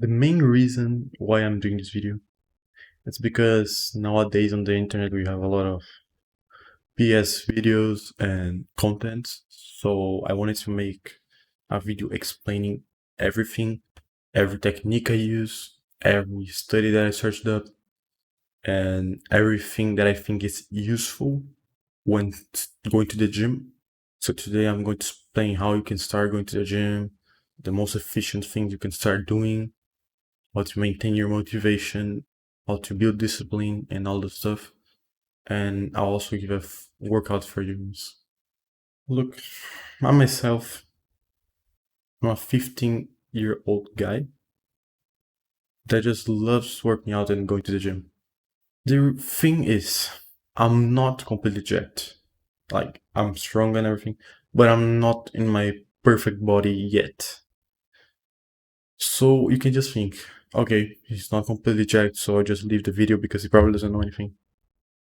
The main reason why I'm doing this video is because nowadays on the internet we have a lot of PS videos and content. So I wanted to make a video explaining everything, every technique I use, every study that I searched up, and everything that I think is useful when going to the gym. So today I'm going to explain how you can start going to the gym, the most efficient things you can start doing, how to maintain your motivation, how to build discipline, and all the stuff. And I'll also give a workout for you. Look, I myself, I'm a 15-year-old guy that just loves working out and going to the gym. The thing is, I'm not completely jacked. Like, I'm strong and everything, but I'm not in my perfect body yet. So you can just think, okay, he's not completely jacked, so I just leave the video because he probably doesn't know anything.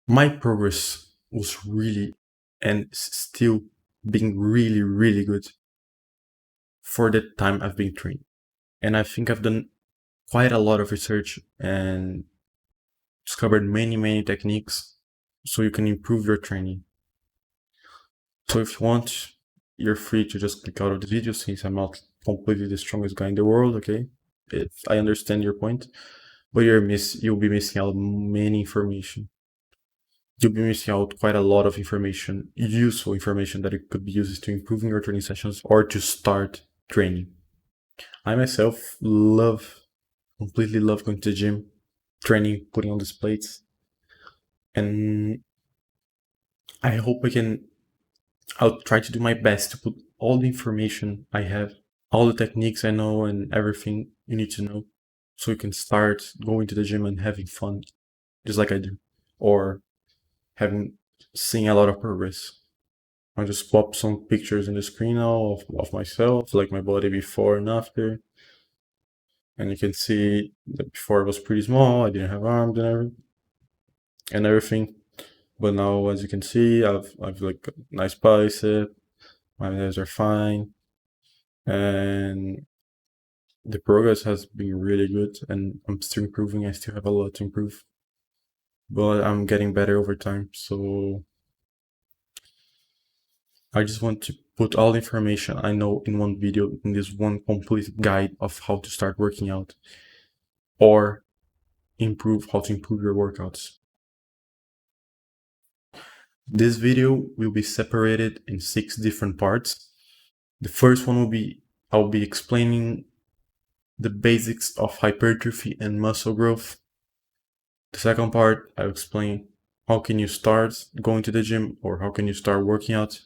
My progress was really and still being really good for the time I've been training. And I think I've done quite a lot of research and discovered many techniques so you can improve your training. So if you want, you're free to just click out of the video since I'm not completely the strongest guy in the world, okay? I understand your point, but you'll be missing out many information. You'll be missing out quite a lot of information, useful information that it could be used to improving your training sessions or to start training. I myself completely love going to the gym, training, putting on these plates, and I hope I'll try to do my best to put all the information I have, all the techniques I know and everything you need to know so you can start going to the gym and having fun, just like I do, or seeing a lot of progress. I'll just pop some pictures in the screen now of myself, like my body before and after. And you can see that before it was pretty small, I didn't have arms and everything. But now, as you can see, I've like a nice bicep, my legs are fine, and the progress has been really good, and I'm still improving. I still have a lot to improve, but I'm getting better over time. So I just want to put all the information I know in one video, in this one complete guide of how to start working out or how to improve your workouts. This video will be separated in 6 different parts. The first one will be, I'll be explaining the basics of hypertrophy and muscle growth. The second part, I'll explain how can you start going to the gym or how can you start working out.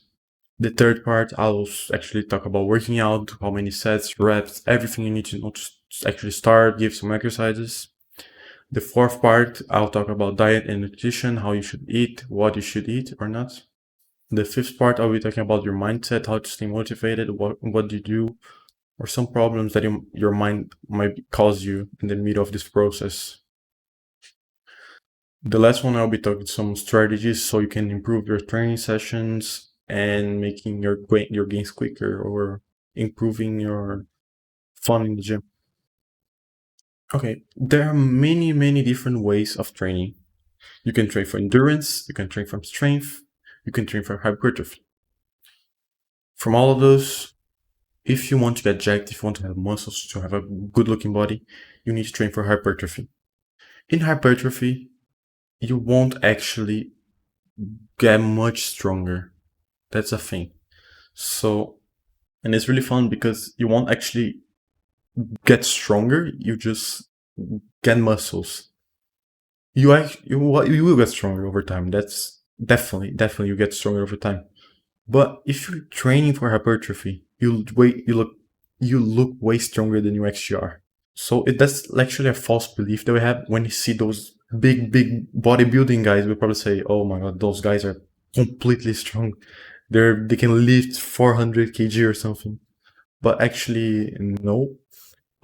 The third part, I'll actually talk about working out, how many sets, reps, everything you need to know to actually start, give some exercises. The fourth part, I'll talk about diet and nutrition, how you should eat, what you should eat or not. The fifth part, I'll be talking about your mindset, how to stay motivated, what you do, or some problems that your mind might cause you in the middle of this process. The last one, I'll be talking some strategies so you can improve your training sessions and making your gains quicker or improving your fun in the gym. Okay, there are many different ways of training. You can train for endurance, you can train from strength, you can train for hypertrophy. From all of those, if you want to get jacked, if you want to have muscles, to have a good looking body, you need to train for hypertrophy. In hypertrophy, you won't actually get much stronger. That's a thing. So, and it's really fun because you won't actually get stronger, you just get muscles. You will get stronger over time. That's definitely you get stronger over time. But if you're training for hypertrophy, you look way stronger than you actually are. So that's actually a false belief that we have when you see those big bodybuilding guys. We probably say, "Oh my god, those guys are completely strong. They can lift 400 kg or something." But actually, no.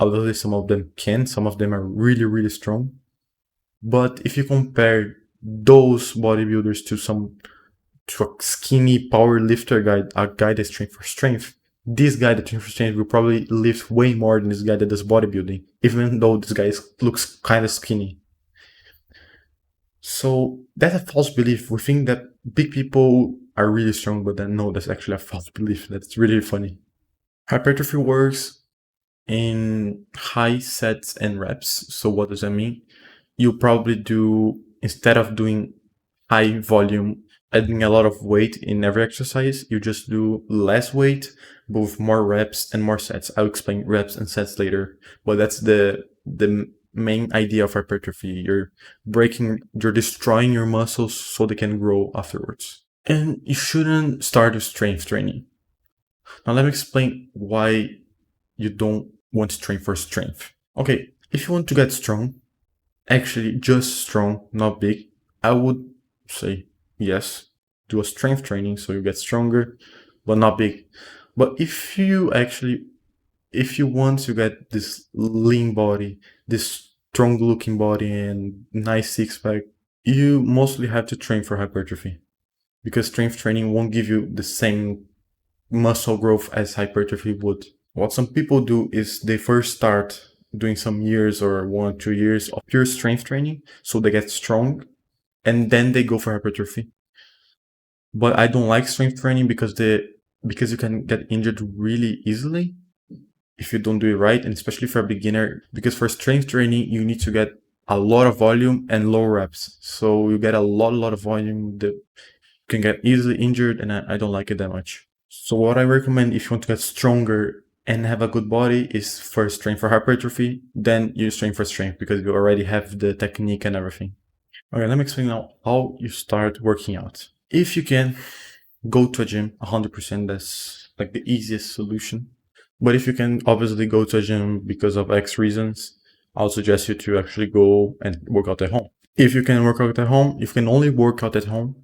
Although some of them can, some of them are really strong. But if you compare those bodybuilders to a skinny power lifter guy, a guy that's trained for strength, this guy that trains for strength will probably lift way more than this guy that does bodybuilding, even though this guy looks kind of skinny. So that's a false belief. We think that big people are really strong, but then no, that's actually a false belief. That's really funny. Hypertrophy works in high sets and reps. So what does that mean? You probably do, instead of doing high volume, adding a lot of weight in every exercise, you just do less weight, but with more reps and more sets. I'll explain reps and sets later, but that's the main idea of hypertrophy. You're destroying your muscles so they can grow afterwards. And you shouldn't start with strength training. Now let me explain why you don't want to train for strength. Okay, if you want to get strong, actually just strong, not big, I would say yes, do a strength training so you get stronger, but not big. But if you want to get this lean body, this strong looking body and nice six pack, you mostly have to train for hypertrophy, because strength training won't give you the same muscle growth as hypertrophy would. What some people do is they first start doing some years or 1 or 2 years of pure strength training so they get strong, and then they go for hypertrophy. But I don't like strength training because you can get injured really easily if you don't do it right, and especially for a beginner, because for strength training you need to get a lot of volume and low reps. So you get a lot of volume that can get easily injured, and I don't like it that much. So what I recommend if you want to get stronger and have a good body is first train for hypertrophy, then you train for strength because you already have the technique and everything. Okay, let me explain now how you start working out. If you can, go to a gym 100%, that's like the easiest solution. But if you can obviously go to a gym because of X reasons, I'll suggest you to actually go and work out at home. If you can work out at home, if you can only work out at home,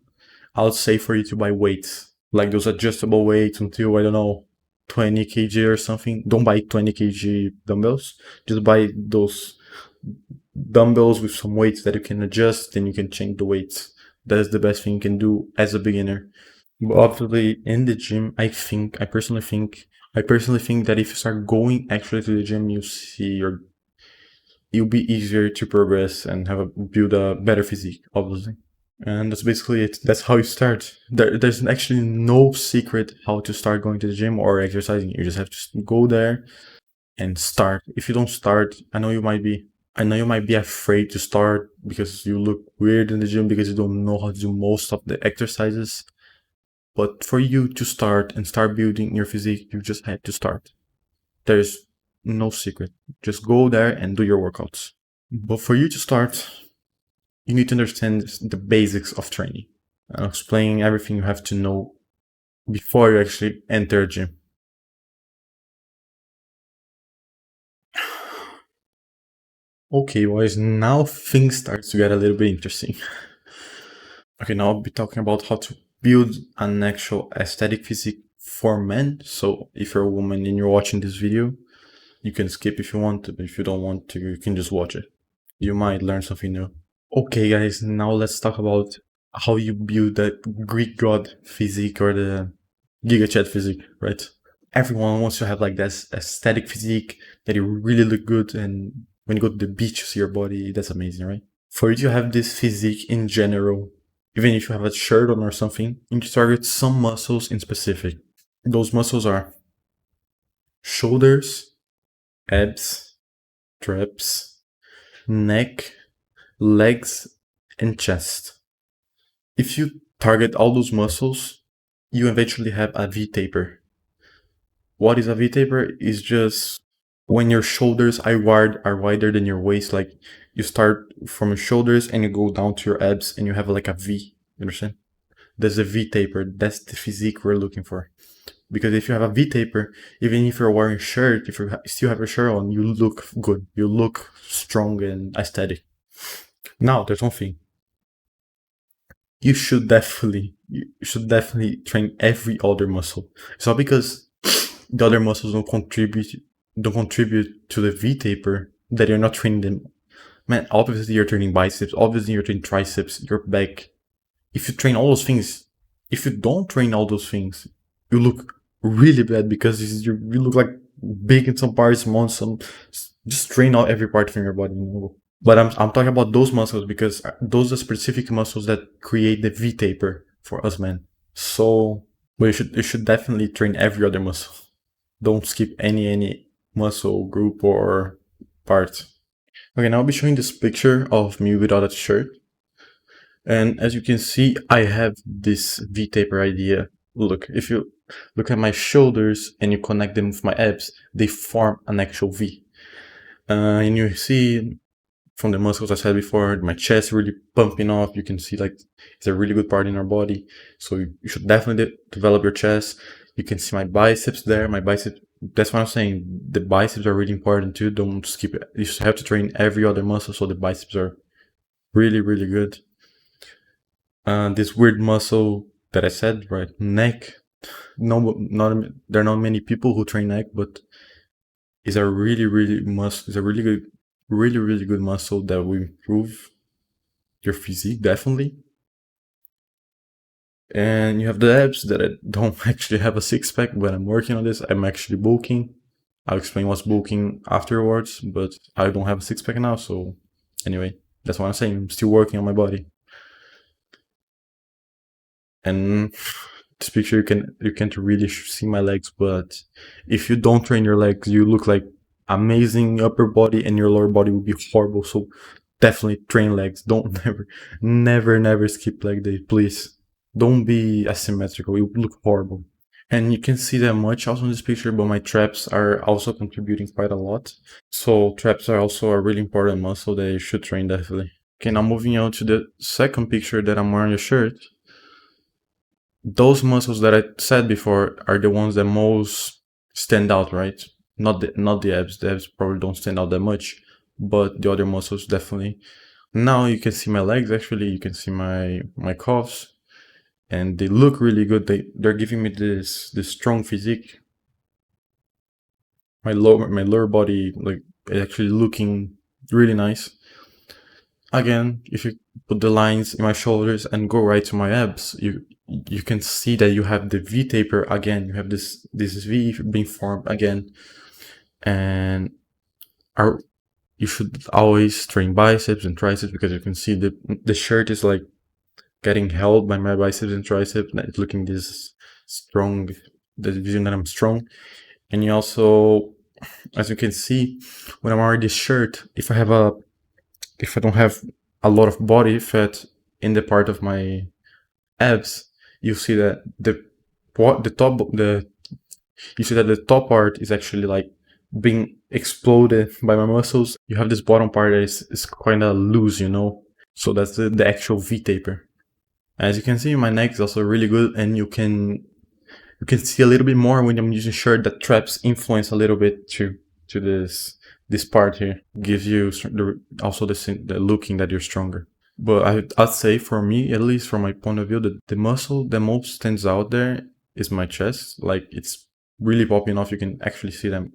I would say for you to buy weights, like those adjustable weights until, I don't know, 20 kg or something. Don't buy 20 kg dumbbells. Just buy those dumbbells with some weights that you can adjust and you can change the weights. That is the best thing you can do as a beginner. But obviously in the gym, I personally think that if you start going actually to the gym, you'll be easier to progress and build a better physique, obviously. And that's basically it. That's how you start. There's actually no secret how to start going to the gym or exercising. You just have to go there and start. If you don't start, I know you might be afraid to start because you look weird in the gym because you don't know how to do most of the exercises. But for you to start and start building your physique, you just have to start. There's no secret. Just go there and do your workouts. But for you to start, you need to understand the basics of training. I'm explaining everything you have to know before you actually enter a gym. Okay, boys, now things start to get a little bit interesting. Okay, now I'll be talking about how to build an actual aesthetic physique for men. So if you're a woman and you're watching this video, you can skip if you want to, but if you don't want to, you can just watch it. You might learn something new. Okay, guys, now let's talk about how you build the Greek god physique or the Giga Chad physique, right? Everyone wants to have like this aesthetic physique that you really look good, and when you go to the beach, you see your body, that's amazing, right? For you to have this physique in general, even if you have a shirt on or something, you need to target some muscles in specific. Those muscles are shoulders, abs, traps, neck, legs, and chest. If you target all those muscles, you eventually have a V-taper. What is a V-taper? Is just when your shoulders are wider than your waist. Like you start from your shoulders and you go down to your abs and you have like a V. You understand? That's a V-taper. That's the physique we're looking for. Because if you have a V-taper, even if you're wearing a shirt, if you still have your shirt on, you look good. You look strong and aesthetic. Now, there's one thing. You should definitely train every other muscle. It's not because the other muscles don't contribute to the V-taper that you're not training them. Man, obviously you're training biceps, obviously you're training triceps, your back. If you train all those things, if you don't train all those things, you look really bad because you look like big in some parts, small in some. Just train out every part from your body, you know. But I'm talking about those muscles because those are specific muscles that create the V taper for us men. So, but you should definitely train every other muscle. Don't skip any muscle group or part. Okay, now I'll be showing this picture of me without a shirt. And as you can see, I have this V taper idea. Look, if you look at my shoulders and you connect them with my abs, they form an actual V. And you see from the muscles I said before, my chest really pumping off. You can see like it's a really good part in our body. So you should definitely develop your chest. You can see my biceps there. My biceps, that's what I'm saying. The biceps are really important too. Don't skip it. You have to train every other muscle so the biceps are really, really good. This weird muscle that I said, right? Neck. No, there are not many people who train neck, but it's a it's a really good muscle that will improve your physique, definitely. And you have the abs that I don't actually have a six pack, but I'm working on this. I'm actually bulking. I'll explain what's bulking afterwards, but I don't have a six pack now. So anyway, that's what I'm saying. I'm still working on my body. And this picture you can't really see my legs, but if you don't train your legs, you look like amazing upper body and your lower body will be horrible. So definitely train legs. Don't never skip leg day, please. Don't be asymmetrical. You look horrible. And you can see that much also in this picture, but my traps are also contributing quite a lot. So traps are also a really important muscle that you should train definitely. Okay, now moving on to the second picture that I'm wearing a shirt. Those muscles that I said before are the ones that most stand out, right? Not the abs. The abs probably don't stand out that much, but the other muscles definitely. Now you can see my legs. Actually, you can see my calves, and they look really good. They're giving me this strong physique. My lower body like actually looking really nice. Again, if you put the lines in my shoulders and go right to my abs, you can see that you have the V taper again. You have this V being formed again, and you should always train biceps and triceps because you can see the shirt is like getting held by my biceps and triceps, and it's looking this strong. The vision that I'm strong, and you also, as you can see, when I'm wearing this shirt, if I don't have a lot of body fat in the part of my abs, you see that the top part is actually like being exploded by my muscles. You have this bottom part that is kind of loose, you know. So that's the actual V taper. As you can see, my neck is also really good, and you can see a little bit more when I'm using shirt that traps influence a little bit to this part here. Gives you also the looking that you're stronger. But I'd say for me, at least from my point of view, the muscle that most stands out there is my chest. Like it's really popping off. You can actually see them.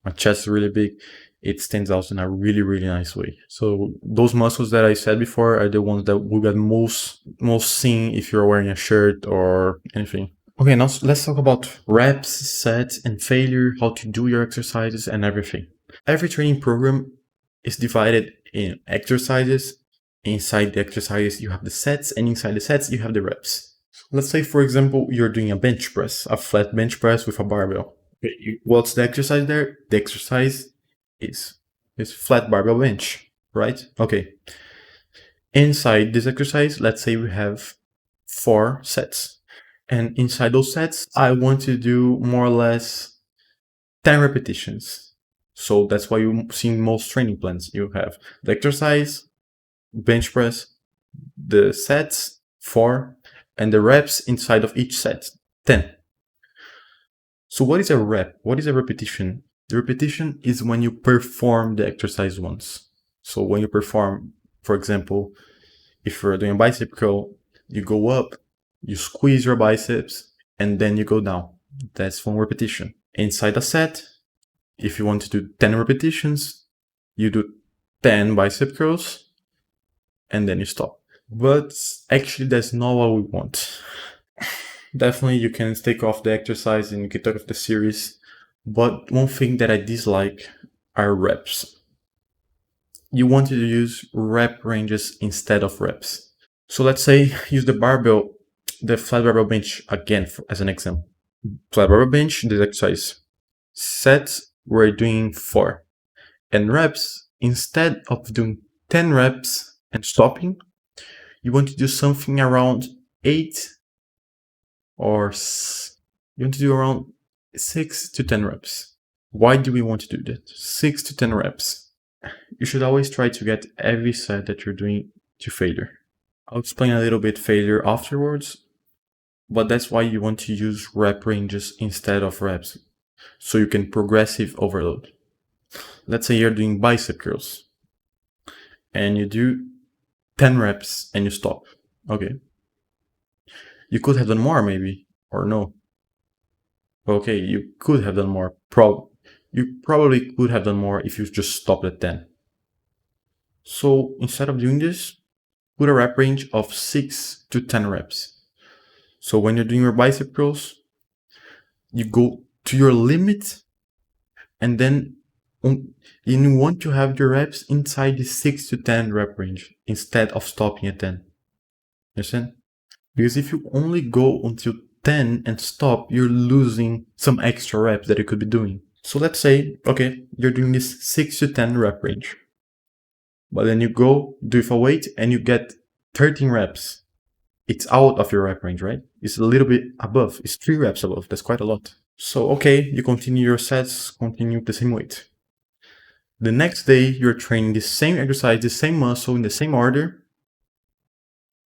My chest is really big. It stands out in a really nice way. So those muscles that I said before are the ones that will get most seen if you're wearing a shirt or anything. Okay, now let's talk about reps, sets, and failure, how to do your exercises and everything. Every training program is divided in exercises. Inside the exercises, you have the sets, and inside the sets, you have the reps. Let's say, for example, you're doing a bench press, a flat bench press with a barbell. Okay, what's the exercise there? The exercise is flat barbell bench, right? Okay. Inside this exercise, let's say we have 4 sets. And inside those sets, I want to do more or less 10 repetitions. So that's why you see most training plans. You have the exercise, bench press, the sets, 4, and the reps inside of each set, 10. So what is a rep? What is a repetition? The repetition is when you perform the exercise once. So when you perform, for example, if you're doing a bicep curl, you go up, you squeeze your biceps, and then you go down. That's one repetition. Inside a set, if you want to do 10 repetitions, you do 10 bicep curls, and then you stop. But actually, that's not what we want. Definitely you can take off the exercise and you can take off the series, but one thing that I dislike are reps. You want to use rep ranges instead of reps. So let's say use the barbell, the flat barbell bench again as an example. Flat barbell bench, this exercise. Sets, we're doing 4. And reps, instead of doing 10 reps and stopping, you want to do something around 8 or you want to do around 6 to 10 reps. Why do we want to do that? 6 to 10 reps. You should always try to get every set that you're doing to failure. I'll explain a little bit failure afterwards, but that's why you want to use rep ranges instead of reps, so you can progressive overload. Let's say you're doing bicep curls and you do 10 reps and you stop. Okay. You could have done more maybe, or no. Okay, you could have done more. You probably could have done more if you just stopped at 10. So instead of doing this, put a rep range of 6 to 10 reps. So when you're doing your bicep curls, you go to your limit and then you want to have your reps inside the 6 to 10 rep range instead of stopping at 10. Understand? Because if you only go until 10 and stop, you're losing some extra reps that you could be doing. So let's say, okay, you're doing this 6 to 10 rep range. But then you go do it for weight and you get 13 reps. It's out of your rep range, right? It's a little bit above. It's 3 reps above. That's quite a lot. So, okay, you continue your sets, continue the same weight. The next day, you're training the same exercise, the same muscle in the same order.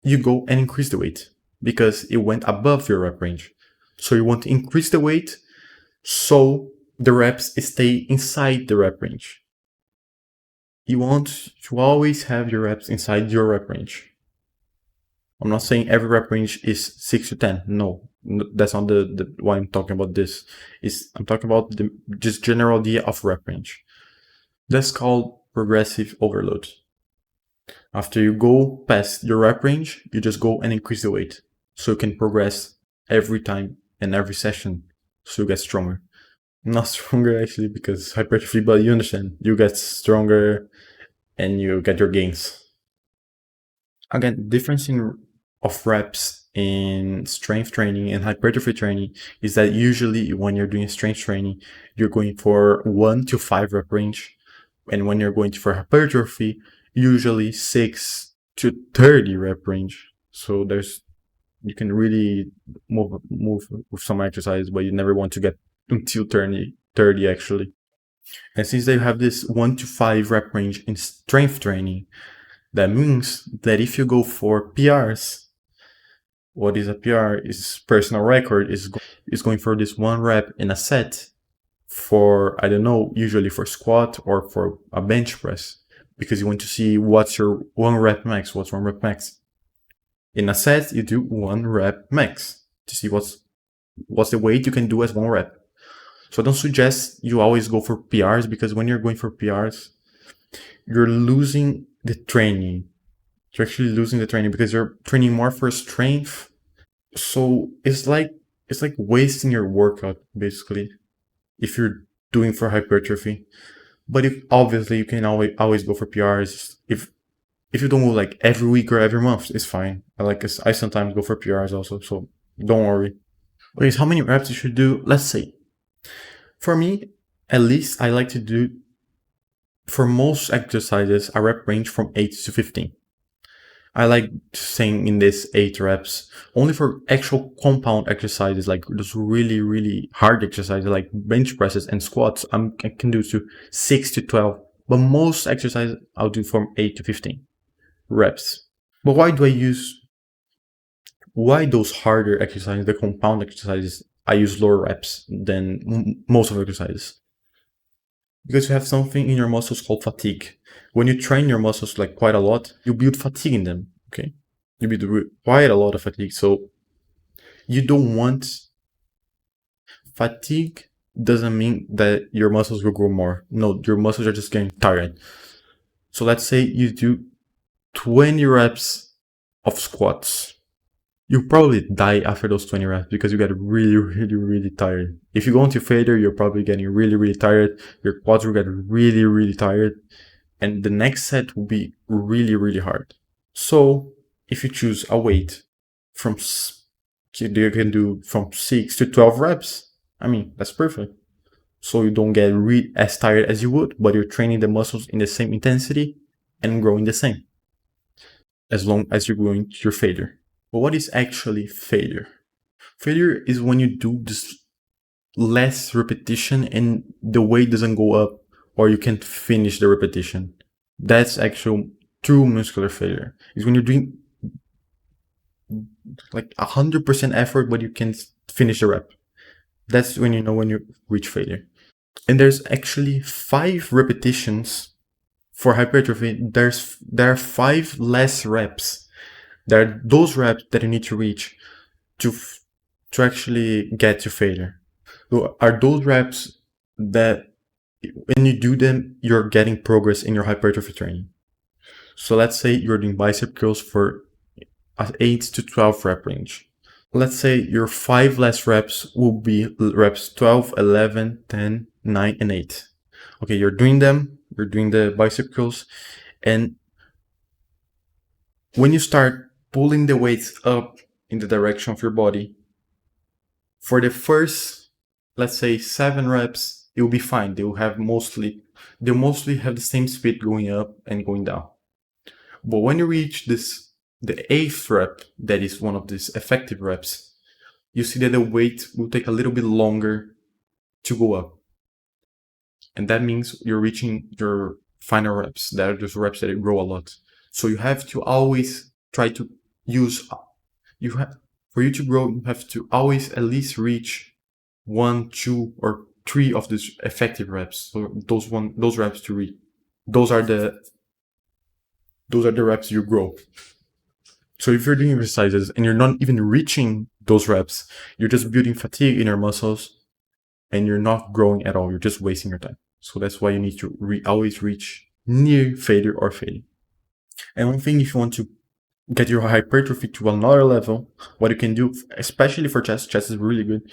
You go and increase the weight because it went above your rep range. So you want to increase the weight so the reps stay inside the rep range. You want to always have your reps inside your rep range. I'm not saying every rep range is 6 to 10. No, that's not the why I'm talking about this. I'm talking about the just general idea of rep range. That's called progressive overload. After you go past your rep range, you just go and increase the weight. So you can progress every time and every session. So you get stronger. Not stronger actually because hypertrophy, but you understand. You get stronger and you get your gains. Again, difference of reps in strength training and hypertrophy training is that usually when you're doing strength training, you're going for 1 to 5 rep range. And when you're going for hypertrophy, usually 6 to 30 rep range. So you can really move with some exercise, but you never want to get until 30 actually. And since they have this 1 to 5 rep range in strength training, that means that if you go for PRs, what is a PR is personal record, is going for this 1 rep in a set for, I don't know, usually for squat or for a bench press, because you want to see what's your 1 rep max, what's 1 rep max. In a set, you do 1 rep max to see what's the weight you can do as 1 rep. So I don't suggest you always go for PRs, because when you're going for PRs, you're losing the training. You're actually losing the training because you're training more for strength. So it's like wasting your workout basically if you're doing for hypertrophy. But obviously you can always go for PRs. If you don't go like every week or every month, it's fine. I sometimes go for PRs also, so don't worry. Okay, so how many reps you should do? Let's say, for me, at least I like to do, for most exercises, a rep range from 8 to 15. I like saying in this 8 reps. Only for actual compound exercises, like those really, really hard exercises like bench presses and squats, I can do to 6 to 12. But most exercises I'll do from 8 to 15 reps. But why those harder exercises, the compound exercises, I use lower reps than most of the exercises? Because you have something in your muscles called fatigue. When you train your muscles like quite a lot, you build fatigue in them, okay? You build quite a lot of fatigue. So you don't want fatigue. Doesn't mean that your muscles will grow more. No, your muscles are just getting tired. So let's say you do 20 reps of squats. you probably die after those 20 reps because you get really, really, really tired. If you go into failure, you're probably getting really, really tired. Your quads will get really, really tired. And the next set will be really, really hard. So if you choose a weight from, you can do from 6 to 12 reps. I mean, that's perfect. So you don't get as tired as you would, but you're training the muscles in the same intensity and growing the same as long as you're going to your failure. But what is actually failure? Failure is when you do this less repetition and the weight doesn't go up or you can't finish the repetition. That's actual true muscular failure. Is when you're doing like 100% effort but you can't finish the rep. That's when you know when you reach failure. And there's actually 5 repetitions for hypertrophy. There are 5 less reps. There are those reps that you need to reach to actually get to failure. So are those reps that when you do them, you're getting progress in your hypertrophy training. So let's say you're doing bicep curls for an 8 to 12 rep range. Let's say your 5 less reps will be reps 12, 11, 10, 9, and 8. Okay, you're doing them, you're doing the bicep curls, and when you start pulling the weights up in the direction of your body, for the first, let's say 7 reps, it will be fine. They'll mostly have the same speed going up and going down. But when you reach the 8th rep, that is one of these effective reps, you see that the weight will take a little bit longer to go up. And that means you're reaching your final reps. That are just reps that grow a lot. So you have to always try to use, for you to grow, you have to always at least reach 1, 2, or 3 of these effective reps. So those reps to reach. Those are the reps you grow. So if you're doing exercises and you're not even reaching those reps, you're just building fatigue in your muscles and you're not growing at all. You're just wasting your time. So that's why you need to always reach near failure or failing. And one thing, if you want to get your hypertrophy to another level, what you can do, especially for chest is really good,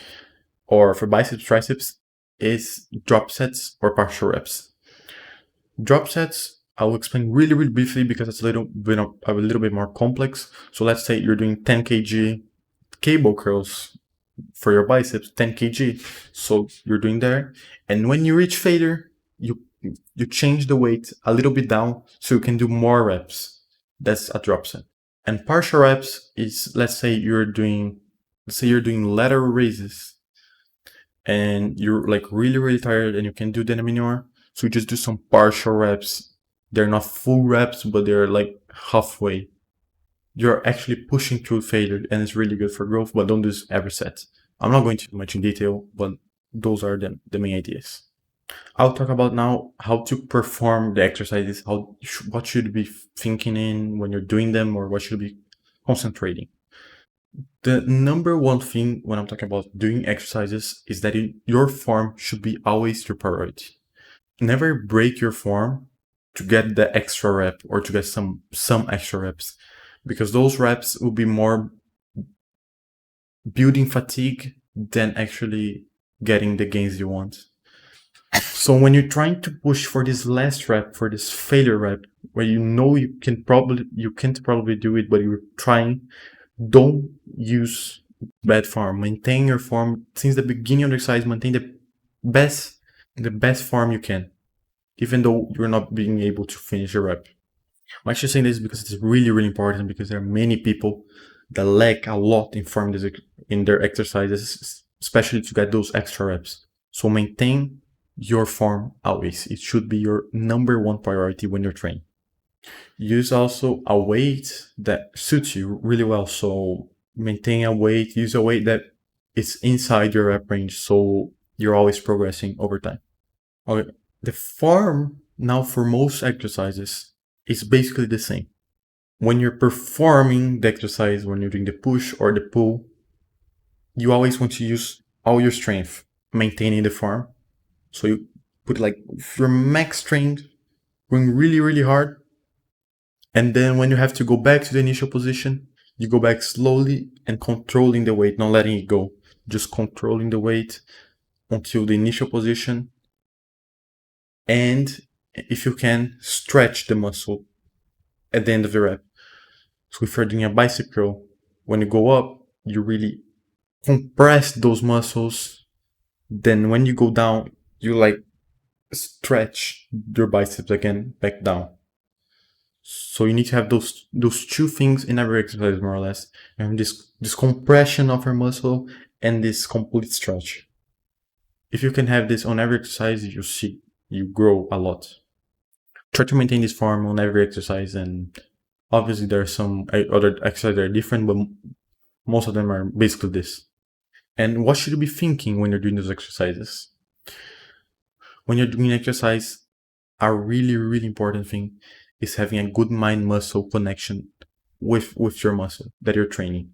or for biceps, triceps, is drop sets or partial reps. Drop sets, I'll explain really, really briefly because it's a little bit more complex. So let's say you're doing 10 kg cable curls for your biceps, 10 kg. So you're doing there. And when you reach failure, you change the weight a little bit down so you can do more reps. That's a drop set. And partial reps is, let's say you're doing lateral raises and you're like really, really tired and you can't do that anymore. So you just do some partial reps. They're not full reps, but they're like halfway. You're actually pushing through failure and it's really good for growth, but don't do this every set. I'm not going too much in detail, but those are the main ideas. I'll talk about now how to perform the exercises, what should you be thinking in when you're doing them, or what should you be concentrating. The number one thing when I'm talking about doing exercises is that your form should be always your priority. Never break your form to get the extra rep or to get some extra reps, because those reps will be more building fatigue than actually getting the gains you want. So when you're trying to push for this last rep, for this failure rep, where you know you can't probably do it, but you're trying, don't use bad form. Maintain your form since the beginning of the exercise. Maintain the best form you can, even though you're not being able to finish a rep. I'm actually saying this because it's really, really important, because there are many people that lack a lot in form in their exercises, especially to get those extra reps. So maintain your form always. It should be your number one priority when you're training. Use also a weight that suits you really well. So maintain a weight, use a weight that is inside your rep range, so you're always progressing over time. Okay, the form now for most exercises is basically the same. When you're performing the exercise, when you're doing the push or the pull, you always want to use all your strength, maintaining the form. So you put like your max strength, going really, really hard. And then when you have to go back to the initial position, You go back slowly and controlling the weight, not letting it go. Just controlling the weight until the initial position. And if you can, stretch the muscle at the end of the rep. So if you're doing a bicep curl, when you go up, you really compress those muscles. Then when you go down, you like stretch your biceps again back down. So you need to have those two things in every exercise, more or less. And this compression of your muscle and this complete stretch. If you can have this on every exercise, you see you grow a lot. Try to maintain this form on every exercise, and obviously there are some other exercises that are different, but most of them are basically this. And what should you be thinking when you're doing those exercises? When you're doing exercise, a really, really important thing is having a good mind-muscle connection with your muscle that you're training.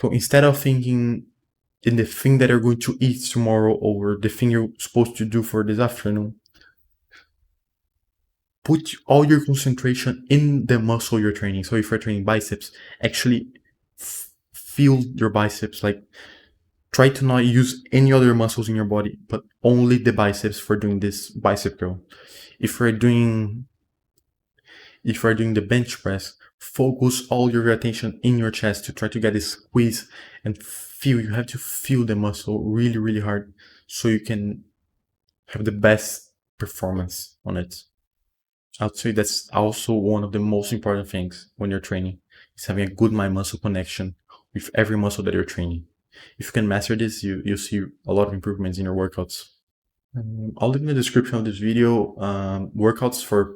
So instead of thinking in the thing that you're going to eat tomorrow or the thing you're supposed to do for this afternoon, put all your concentration in the muscle you're training. So if you're training biceps, actually feel your biceps. Like, try to not use any other muscles in your body, but only the biceps for doing this bicep curl. If you're doing the bench press, focus all your attention in your chest to try to get this squeeze and feel. You have to feel the muscle really, really hard so you can have the best performance on it. I'd say that's also one of the most important things when you're training, is having a good mind-muscle connection with every muscle that you're training. If you can master this, you'll see a lot of improvements in your workouts. I'll leave in the description of this video workouts for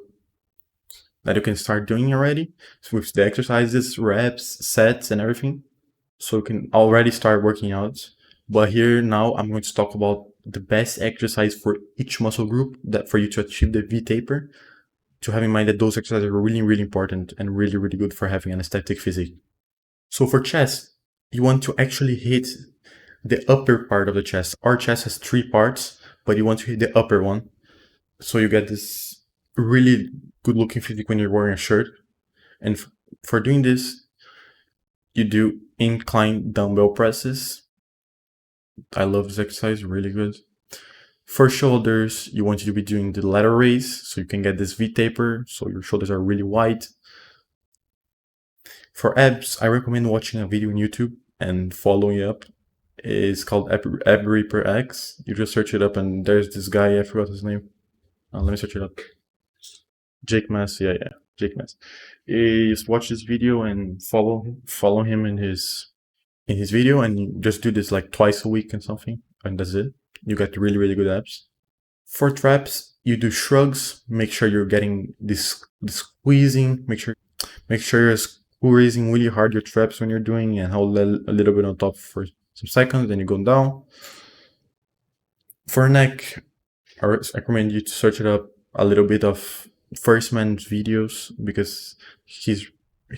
that you can start doing already, so with the exercises, reps, sets, and everything, so you can already start working out. But here now I'm going to talk about the best exercise for each muscle group that for you to achieve the V-taper, to have in mind that those exercises are really, really important and really, really good for having an aesthetic physique. So for chest, you want to actually hit the upper part of the chest. Our chest has 3 parts, but you want to hit the upper one, so you get this really good looking physique when you're wearing a shirt. And for doing this, you do incline dumbbell presses. I love this exercise, really good. For shoulders, you want to be doing the lateral raise, so you can get this V-taper, so your shoulders are really wide. For abs, I recommend watching a video on YouTube and following up. It's called Ab Reaper X. You just search it up and there's this guy, I forgot his name. Let me search it up. Jake Mass, yeah, Jake Mass. Just watch this video and follow him in his video, and just do this like twice a week and something, and that's it. You get really, really good abs. For traps, you do shrugs. Make sure you're getting this squeezing. Make sure you're squeezing really hard your traps when you're doing, and hold a little bit on top for some seconds, then you go down. For neck, I recommend you to search it up a little bit of First Man's videos, because he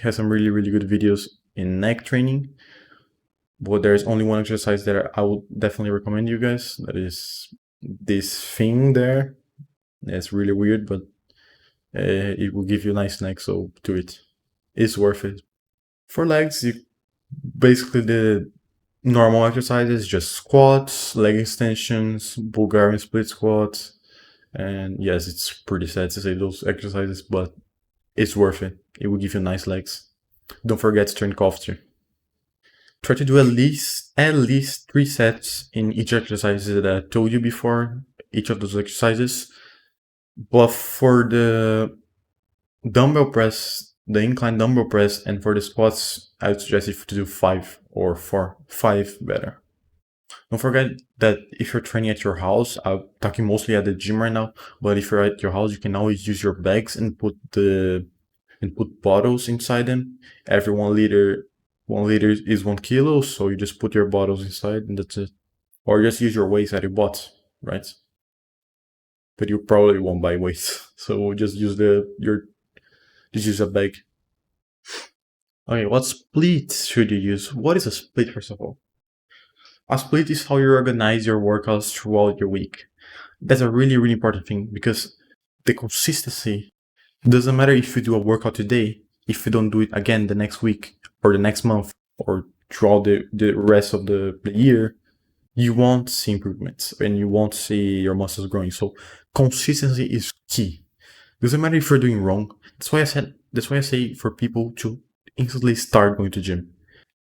has some really, really good videos in neck training. But there's only one exercise that I would definitely recommend you guys. That is this thing there. It's really weird, but it will give you a nice neck, so do it. It's worth it. For legs, basically the normal exercises, just squats, leg extensions, Bulgarian split squats. And yes, it's pretty sad to say those exercises, but it's worth it. It will give you nice legs. Don't forget to turn after. Try to do at least 3 sets in each exercise that I told you before, each of those exercises. But for the dumbbell press, the incline dumbbell press, and for the squats, I would suggest you to do 5 or 4. 5 better. Don't forget that if you're training at your house, I'm talking mostly at the gym right now, but if you're at your house, you can always use your bags and put bottles inside them. Every 1 liter is 1 kilo, so you just put your bottles inside and that's it. Or just use your weights that you bought, right? But you probably won't buy weights, so just use a bag. Okay, what split should you use? What is a split, first of all? A split is how you organize your workouts throughout your week. That's a really, really important thing, because the consistency doesn't matter if you do a workout today, if you don't do it again the next week, or the next month or throughout the rest of the year, you won't see improvements and you won't see your muscles growing. So consistency is key. Doesn't matter if you're doing wrong. That's why I say for people to instantly start going to gym.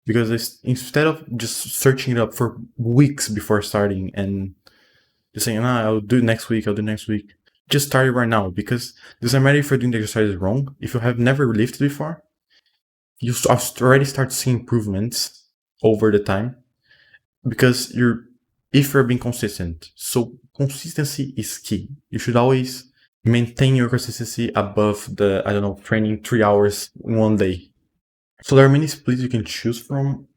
Because instead of just searching it up for weeks before starting and just saying, I'll do it next week, I'll do it next week. Just start it right now, because it doesn't matter if you're doing the exercises wrong. If you have never lifted before, you already start seeing improvements over the time, because if you're being consistent. So consistency is key. You should always maintain your consistency above training 3 hours in one day. So there are many splits you can choose from,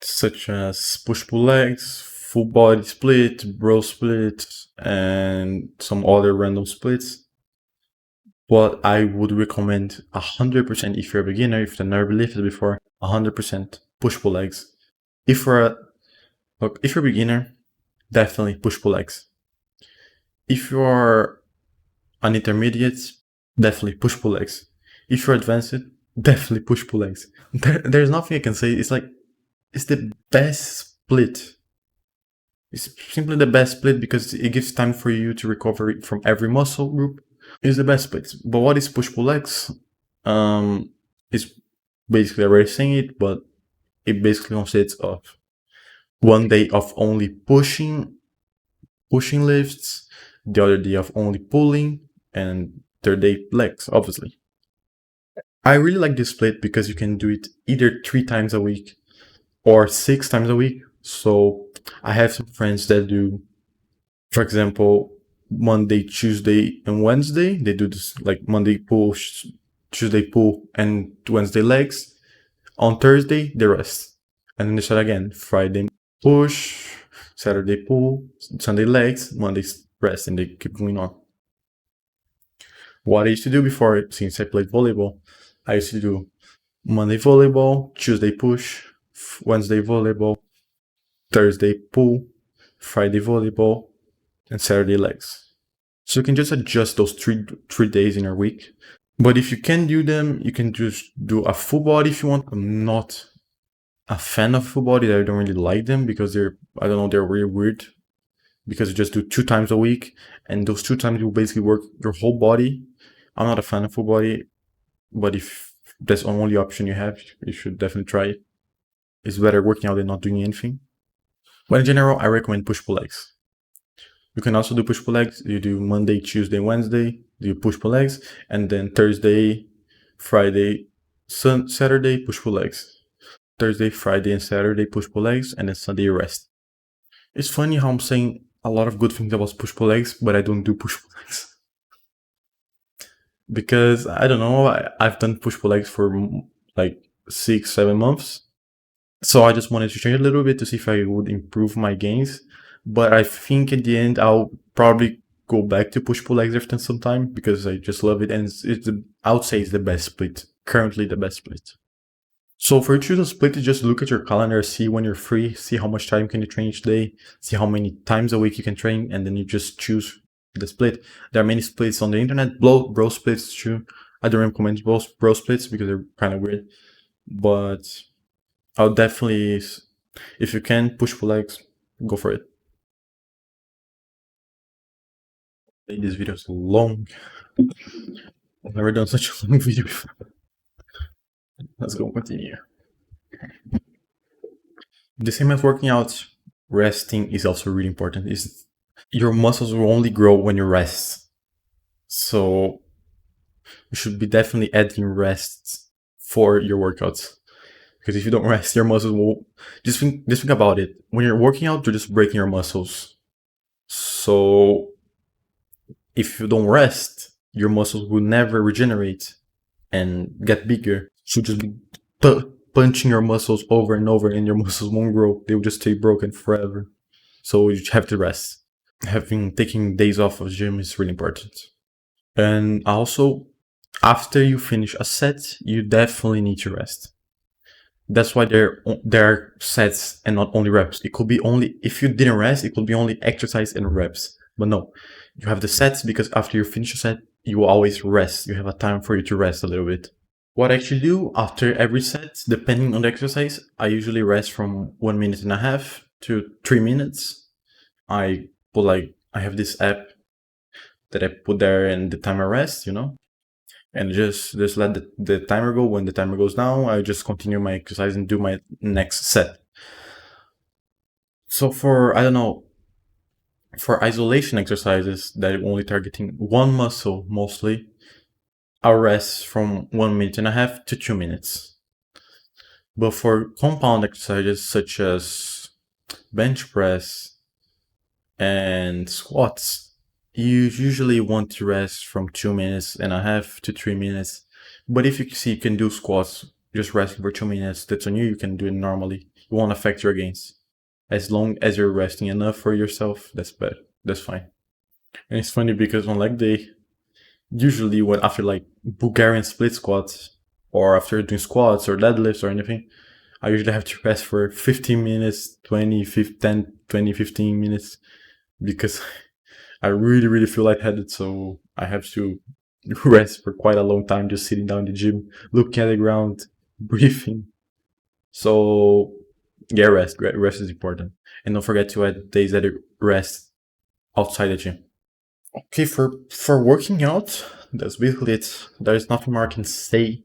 such as push-pull legs, full body split, bro split, and some other random splits. But I would recommend 100% if you're a beginner, if you've never lifted before, 100% push-pull legs. If you're a beginner, definitely push-pull legs. If you're an intermediate, definitely push-pull legs. If you're advanced, definitely push-pull legs. There's nothing I can say. It's the best split. It's simply the best split because it gives time for you to recover from every muscle group. It's the best split. But what is push-pull legs? It's basically already saying it, but it basically consists of one day of only pushing lifts, the other day of only pulling, and third day legs, obviously. I really like this split because you can do it either 3 times a week or 6 times a week. So I have some friends that do, for example, Monday, Tuesday, and Wednesday. They do this like Monday pull, Tuesday pull, and Wednesday legs. On Thursday, they rest. And then they start again. Friday push, Saturday pull, Sunday legs, Monday rest, and they keep going on. What I used to do before, since I played volleyball, I used to do Monday volleyball, Tuesday push, Wednesday volleyball, Thursday pull, Friday volleyball, and Saturday legs. So you can just adjust those three days in your week. But if you can do them, you can just do a full body if you want. I'm not a fan of full body. I don't really like them because they're really weird. Because you just do 2 times a week, and those 2 times you basically work your whole body. I'm not a fan of full body, but if that's the only option you have, you should definitely try it. It's better working out than not doing anything. But in general, I recommend push-pull legs. You can also do push-pull legs. You do Monday, Tuesday, Wednesday, do push-pull legs, and then Thursday, Friday, Saturday, push-pull legs. Thursday, Friday, and Saturday, push-pull legs, and then Sunday, rest. It's funny how I'm saying a lot of good things about push-pull legs, but I don't do push-pull legs. Because, I don't know, I've done push-pull legs for like 6-7 months. So I just wanted to change a little bit to see if I would improve my gains. But I think at the end, I'll probably go back to push-pull legs after some time because I just love it. And I would say it's the best split. Currently the best split. So for you to choose a split, you just look at your calendar, see when you're free, see how much time can you train each day, see how many times a week you can train, and then you just choose the split. There are many splits on the internet, bro splits too. I don't recommend bro splits because they're kind of weird. But I'll definitely, if you can, push-pull legs, go for it. This video is long. I've never done such a long video before. Let's go continue. The same as working out, resting is also really important. Your muscles will only grow when you rest. So you should be definitely adding rest for your workouts. Because if you don't rest, your muscles will just think about it. When you're working out, you're just breaking your muscles. So if you don't rest, your muscles will never regenerate and get bigger. So just be punching your muscles over and over, and your muscles won't grow. They will just stay broken forever. So you have to rest. Taking days off of gym is really important. And also, after you finish a set, you definitely need to rest. That's why there are sets and not only reps. It could be only, if you didn't rest, it could be only exercise and reps. But no, you have the sets because after you finish a set, you will always rest. You have a time for you to rest a little bit. What I actually do after every set, depending on the exercise, I usually rest from 1.5 minutes to 3 minutes. I have this app that I put there and the timer rest, and just let the timer go. When the timer goes down, I just continue my exercise and do my next set. So I don't know, for isolation exercises that are only targeting one muscle mostly, I'll rest from 1.5 minutes to 2 minutes. But for compound exercises such as bench press and squats, you usually want to rest from 2.5 minutes to 3 minutes. But if you see you can do squats, just resting for 2 minutes, that's on you. You can do it normally. It won't affect your gains. As long as you're resting enough for yourself, that's bad. That's fine. And it's funny because on leg day, usually when after like Bulgarian split squats or after doing squats or deadlifts or anything, I usually have to rest for 15 minutes, 20, 10, 20, 15 minutes because I really, really feel lightheaded. So I have to rest for quite a long time, just sitting down in the gym, looking at the ground, breathing. So yeah, rest is important. And don't forget to add days that you rest outside the gym. Okay, for working out, that's basically it. There's nothing more I can say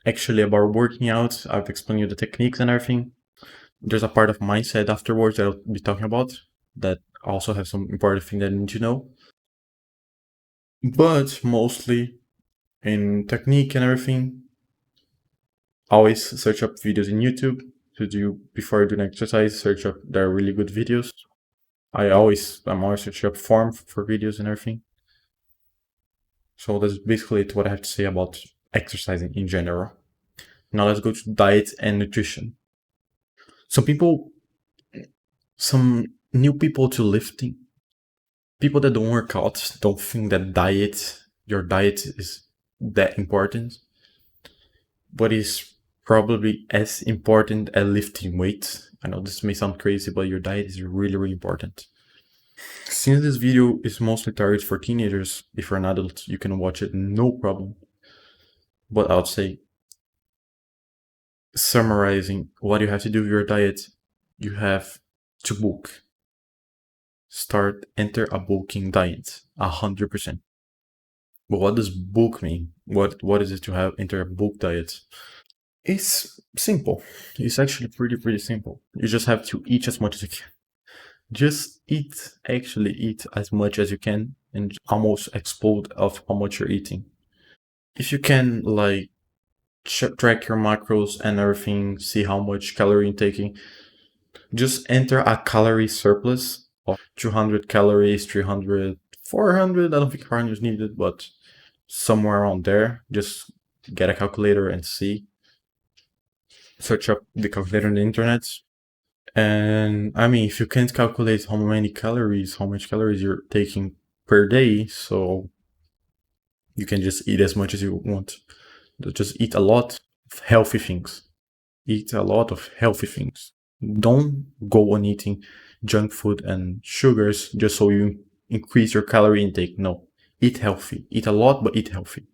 actually about working out. I've explained you the techniques and everything. There's a part of mindset afterwards that I'll be talking about that also have some important thing that you need to know. But mostly in technique and everything, always search up videos in YouTube to do before you do an exercise. Search up, there are really good videos. I'm always searching up form for videos and everything. So that's basically what I have to say about exercising in general. Now let's go to diet and nutrition. Some new people to lifting, people that don't work out don't think that your diet is that important, but it's probably as important as lifting weights. I know this may sound crazy, but your diet is really, really important. Since this video is mostly targeted for teenagers, if you're an adult, you can watch it no problem. But I would say, summarizing what you have to do with your diet, you have to bulk. Enter a bulking diet, 100%. But what does bulk mean? What is it to enter a bulk diet? It's simple. It's actually pretty simple. You just have to eat as much as you can. Just actually eat as much as you can and almost explode of how much you're eating. If you can like track your macros and everything, see how much calorie you're taking, just enter a calorie surplus of 200 calories, 300, 400. I don't think 400 is needed, but somewhere around there. Just get a calculator and see. Search up the calculator on the internet. And I mean, if you can't calculate how much calories you're taking per day, so you can just eat as much as you want. Just eat a lot of healthy things. Eat a lot of healthy things. Don't go on eating junk food and sugars just so you increase your calorie intake. No, eat healthy. Eat a lot, but eat healthy.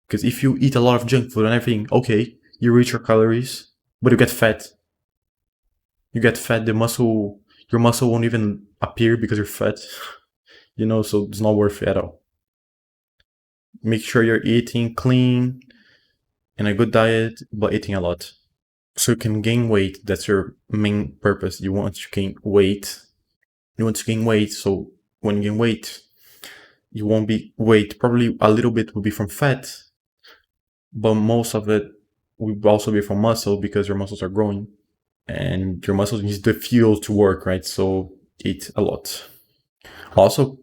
Because if you eat a lot of junk food and everything, okay, you reach your calories, but you get fat. Your muscle won't even appear because you're fat. So it's not worth it at all. Make sure you're eating clean and a good diet, but eating a lot. So you can gain weight. That's your main purpose. You want to gain weight. So when you gain weight, you won't be weight. Probably a little bit will be from fat, but most of it will also be from muscle because your muscles are growing and your muscles need the fuel to work, right? So eat a lot. Also,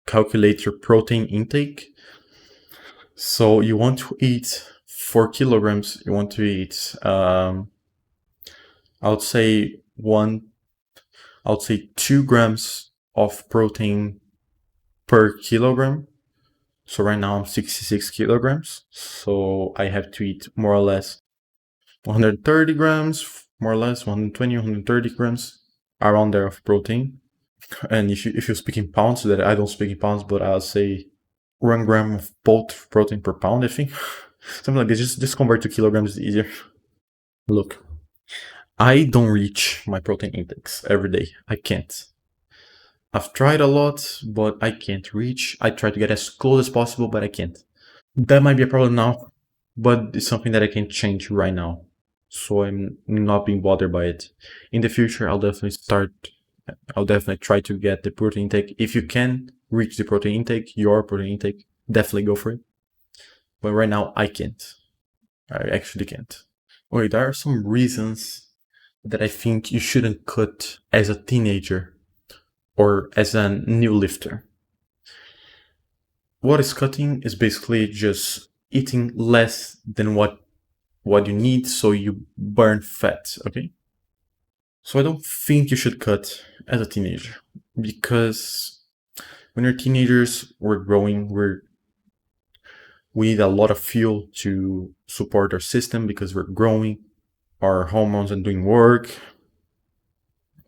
calculate your protein intake. So you want to eat 4 kilograms. You want to eat, I would say 2 grams of protein per kilogram. So right now I'm 66 kilograms. So I have to eat more or less 130 grams, more or less 120, 130 grams around there of protein. And if you speak in pounds, that I don't speak in pounds, but I'll say 1 gram of both protein per pound, I think. Something like this. Just convert to kilograms is easier. Look, I don't reach my protein intakes every day. I can't. I've tried a lot, but I can't reach. I try to get as close as possible, but I can't. That might be a problem now, but it's something that I can change right now. So I'm not being bothered by it. In the future, I'll definitely try to get the protein intake. If you can reach the protein intake, your protein intake, definitely go for it. But right now, I can't. I actually can't. Wait, there are some reasons that I think you shouldn't cut as a teenager or as a new lifter. What is cutting is basically just eating less than what you need so you burn fat, okay? So I don't think you should cut as a teenager because when you're teenagers, we're growing, we need a lot of fuel to support our system because we're growing, our hormones are doing work,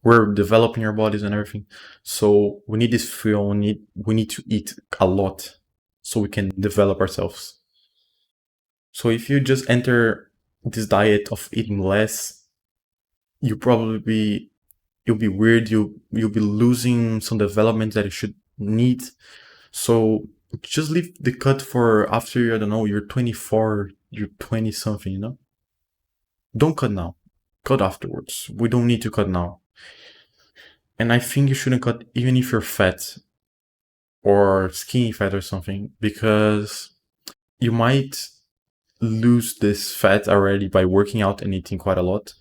we're developing our bodies and everything. So we need this fuel, we need to eat a lot so we can develop ourselves. So if you just enter this diet of eating less, you probably be you'll be weird. You'll be losing some development that you should need. So just leave the cut for after, I don't know, you're 24, you're 20 something, you know? Don't cut now. Cut afterwards. We don't need to cut now. And I think you shouldn't cut even if you're fat or skinny fat or something, because you might lose this fat already by working out and eating quite a lot.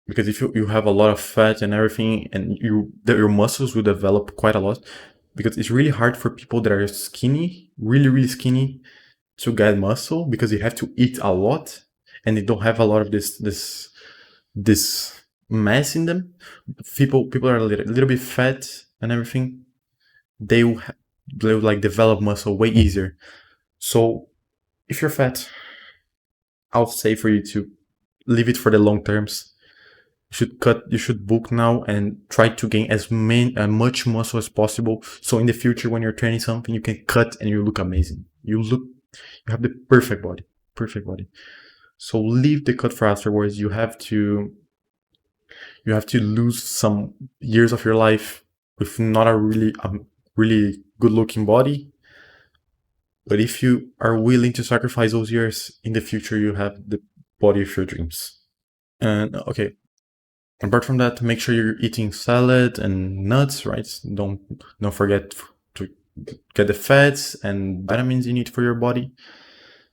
Because if you have a lot of fat and everything, and your muscles will develop quite a lot, because it's really hard for people that are skinny, really really skinny, to get muscle because you have to eat a lot and they don't have a lot of this mass in them. People are a little bit fat and everything, they'll like develop muscle way easier. So if you're fat, I'll say for you to leave it for the long terms. You should bulk now and try to gain as much muscle as possible. So in the future, when you're training something, you can cut and you look amazing. You have the perfect body, perfect body. So leave the cut for afterwards. You have to lose some years of your life with not a really good looking body. But if you are willing to sacrifice those years, in the future, you have the body of your dreams. And okay, apart from that, make sure you're eating salad and nuts, right? Don't forget to get the fats and vitamins you need for your body.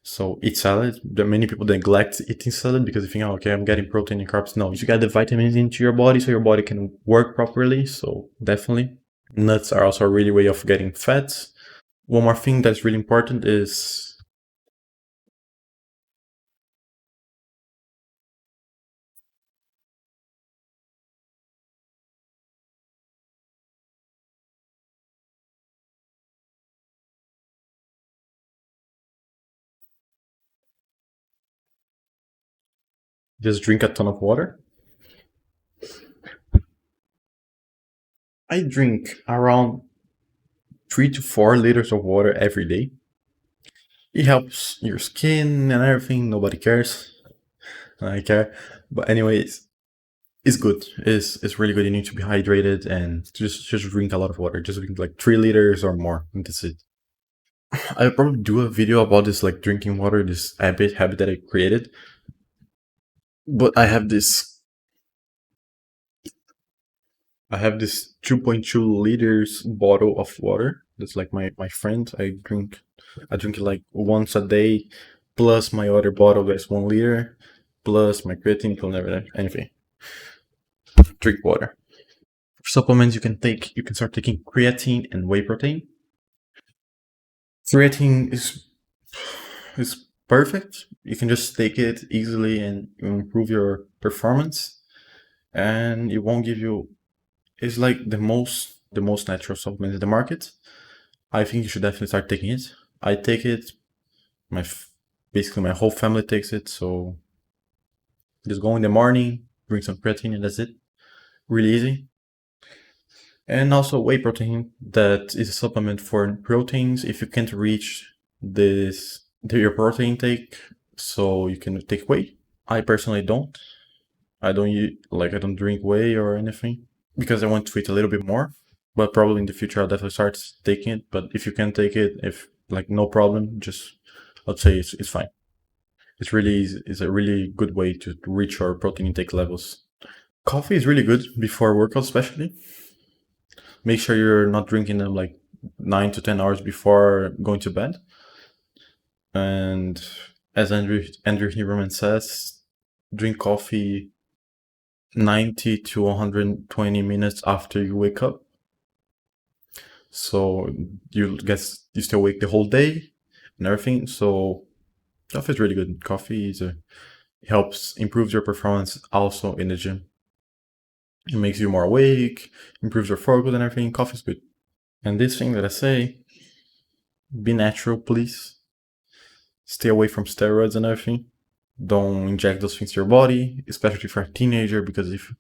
So eat salad. There are many people that neglect eating salad because they think, oh, okay, I'm getting protein and carbs. No, you should get the vitamins into your body so your body can work properly. So definitely. Nuts are also a really way of getting fats. One more thing that's really important is just drink a ton of water. I drink around 3 to 4 liters of water every day. It helps your skin and everything. Nobody cares. I care. But anyways, it's good. It's really good. You need to be hydrated and just drink a lot of water. Just drink like 3 liters or more. And that's it. I'll probably do a video about this, like drinking water, this habit that I created. But I have this 2.2 liters bottle of water. That's like my friend. I drink it like once a day, plus my other bottle that's 1 liter, plus my creatine, anything. Drink water. For supplements you can start taking creatine and whey protein. Creatine is perfect. You can just take it easily and improve your performance. And it won't give you it's like the most natural supplement in the market. I think you should definitely start taking it. I take it. Basically my whole family takes it. So just go in the morning, drink some creatine, and that's it. Really easy. And also whey protein, that is a supplement for proteins. If you can't reach this do your protein intake so you can take whey. I personally don't. I don't eat, like I don't drink whey or anything because I want to eat a little bit more. But probably in the future I'll definitely start taking it. But if you can take it, if like no problem, just I'd say it's fine. It's really easy. It's a really good way to reach your protein intake levels. Coffee is really good before workout, especially. Make sure you're not drinking them like 9 to 10 hours before going to bed. And as Andrew Huberman says, drink coffee 90 to 120 minutes after you wake up. So you stay awake the whole day and everything. So coffee is really good. Coffee helps improves your performance also in the gym. It makes you more awake, improves your focus and everything. Coffee is good. And this thing that I say, be natural, please. Stay away from steroids and everything. Don't inject those things to your body, especially if you're a teenager, because if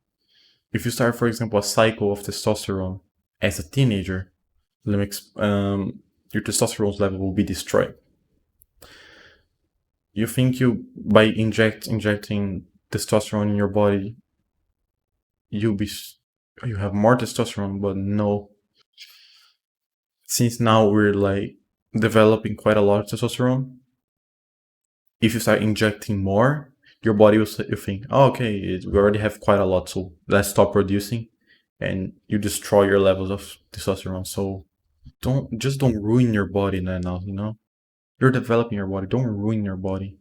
you start, for example, a cycle of testosterone as a teenager, your testosterone level will be destroyed. You think by injecting testosterone in your body, you have more testosterone, but no. Since now we're like developing quite a lot of testosterone, if you start injecting more, your body will think, oh, okay, we already have quite a lot, so let's stop producing, and you destroy your levels of testosterone. So don't ruin your body now. You're developing your body. Don't ruin your body.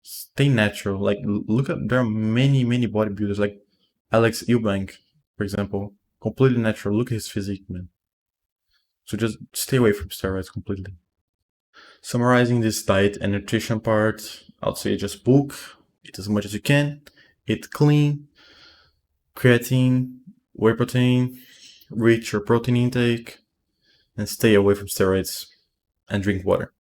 Stay natural. Like look at there are many bodybuilders like Alex Eubank, for example, completely natural. Look at his physique, man. So just stay away from steroids completely. Summarizing this diet and nutrition part, I'd say just bulk, eat as much as you can, eat clean, creatine, whey protein, reach your protein intake, and stay away from steroids and drink water.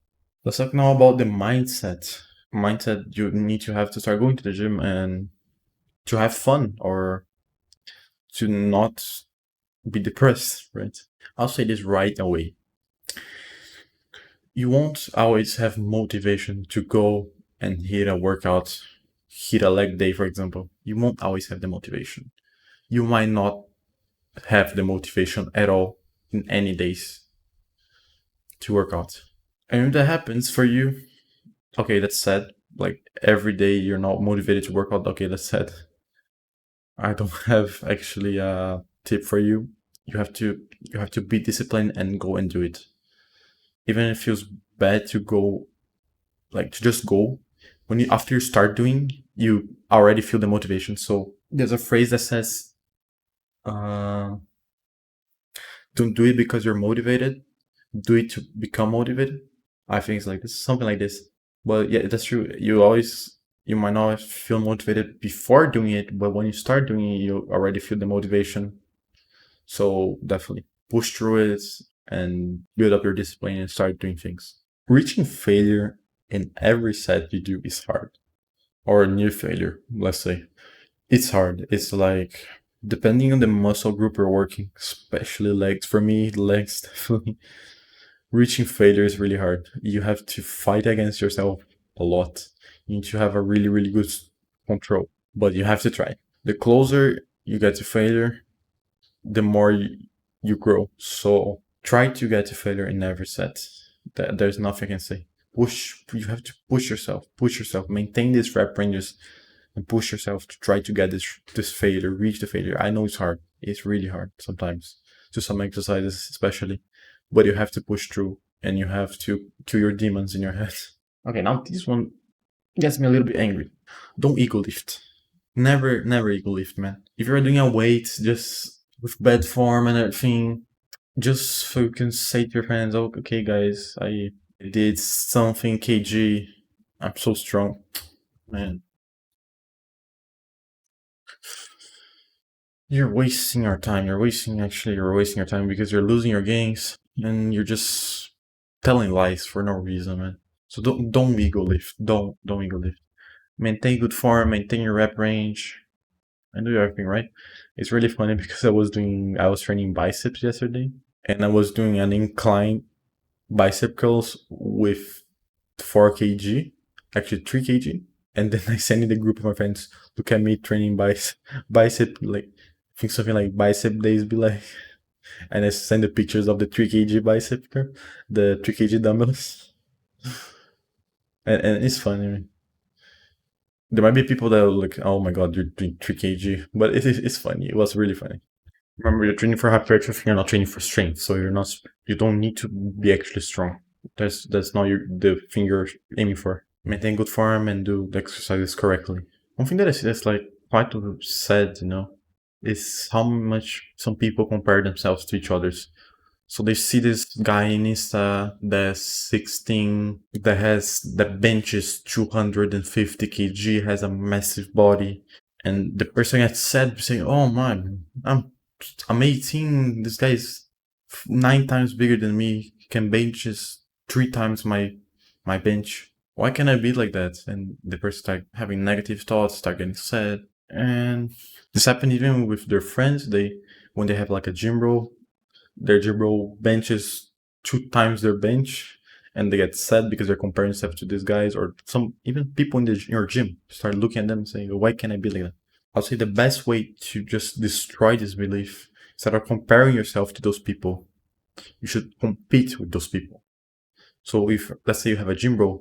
Let's talk now about the mindset. Mindset you need to have to start going to the gym and to have fun or to not be depressed, right? I'll say this right away. You won't always have motivation to go and hit a workout, hit a leg day, for example. You won't always have the motivation. You might not have the motivation at all in any days to work out. And if that happens for you, okay, that's sad. Like every day you're not motivated to work out, okay, that's sad. I don't have actually a tip for you. You have to be disciplined and go and do it. Even if it feels bad to go, like to just go, after you start doing, you already feel the motivation. So there's a phrase that says, don't do it because you're motivated, do it to become motivated. I think it's like this, something like this. But yeah, that's true. You might not feel motivated before doing it, but when you start doing it, you already feel the motivation. So definitely push through it and build up your discipline and start doing things. Reaching failure in every set you do is hard, or near failure, let's say. It's hard. It's like, depending on the muscle group you're working, especially legs. For me, legs definitely. Reaching failure is really hard. You have to fight against yourself a lot. You need to have a really good control, but you have to try. The closer you get to failure, the more you grow. So try to get to failure in every set. There's nothing I can say. You have to push yourself, maintain these rep ranges and push yourself to try to get this failure, reach the failure. I know it's hard. It's really hard sometimes, to some exercises especially, but you have to push through and you have to your demons in your head. Okay, now this one gets me a little bit angry. Don't ego lift. Never ego lift, man. If you're doing a weight just with bad form and everything, just so you can say to your friends, oh, okay guys, I did something kg, I'm so strong. Man, you're wasting your time. You're wasting your time because you're losing your gains and you're just telling lies for no reason, man. So don't ego lift. Don't ego lift. Maintain good form, maintain your rep range, and do everything right. It's really funny because I was training biceps yesterday and I was doing an incline bicep curls with 4 kg, actually 3 kg, and then I send in the group of my friends, look at me training bicep, like I think something like bicep days be like, and I send the pictures of the 3 kg bicep curl, the 3 kg dumbbells, and it's funny. I mean, there might be people that are like, oh my god, you're doing 3 kg, but it's funny. It was really funny. Remember, you're training for hypertrophy. You're not training for strength, so you don't need to be actually strong. That's not the thing you're aiming for. Maintain good form and do the exercises correctly. One thing that I see that's like quite sad, is how much some people compare themselves to each others. So they see this guy in Insta that's 16, that benches 250 kg, has a massive body, and the person gets sad saying, "Oh man, I'm 18. This guy is 9 times bigger than me. He can benches 3 times my bench. Why can't I be like that?" And the person start having negative thoughts, start getting sad. And this happened even with their friends. When they have like a gym bro, their gym bro benches 2 times their bench, and they get sad because they're comparing themselves to these guys, or some even people in your gym start looking at them and saying, "Why can't I be like that?" I'll say the best way to just destroy this belief, instead of comparing yourself to those people, you should compete with those people. So if, let's say you have a gym bro,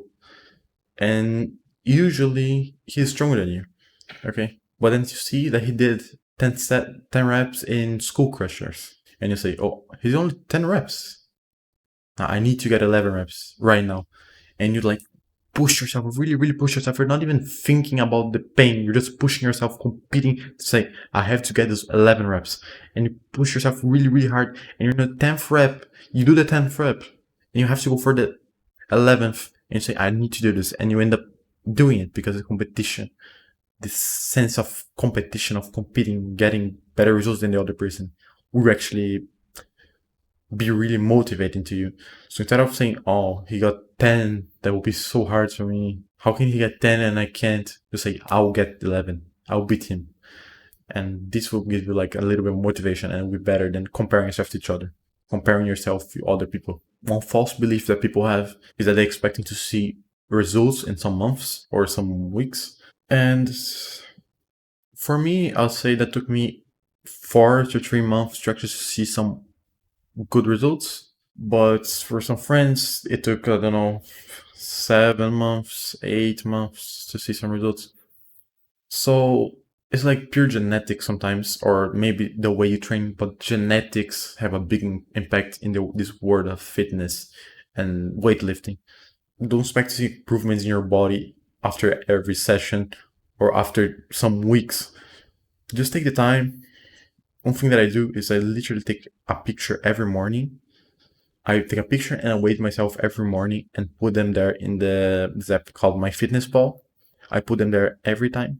and usually he's stronger than you, okay? But then you see that he did 10 reps in school crushers, and you say, oh, he's only 10 reps. Now I need to get 11 reps right now. And you like push yourself, really, really push yourself. You're not even thinking about the pain. You're just pushing yourself, competing to say, I have to get those 11 reps. And you push yourself really, really hard. And you're in the 10th rep. You do the 10th rep. And you have to go for the 11th. And you say, I need to do this. And you end up doing it because of competition. This sense of competition, of competing, getting better results than the other person, will actually be really motivating to you. So instead of saying, oh, he got 10, that will be so hard for me. How can he get 10 and I can't? You say, I'll get 11. I'll beat him. And this will give you like a little bit of motivation, and will be better than comparing yourself to each other, comparing yourself to other people. One false belief that people have is that they're expecting to see results in some months or some weeks. And for me, I'll say that took me 4 to 3 months to actually see some good results. But for some friends, it took, I don't know, 7 months, 8 months to see some results. So it's like pure genetics sometimes, or maybe the way you train, but genetics have a big impact in this world of fitness and weightlifting. Don't expect to see improvements in your body after every session or after some weeks. Just take the time. One thing that I do is I literally take a picture every morning. I take a picture and I weigh myself every morning and put them there in this app called MyFitnessPal. I put them there every time.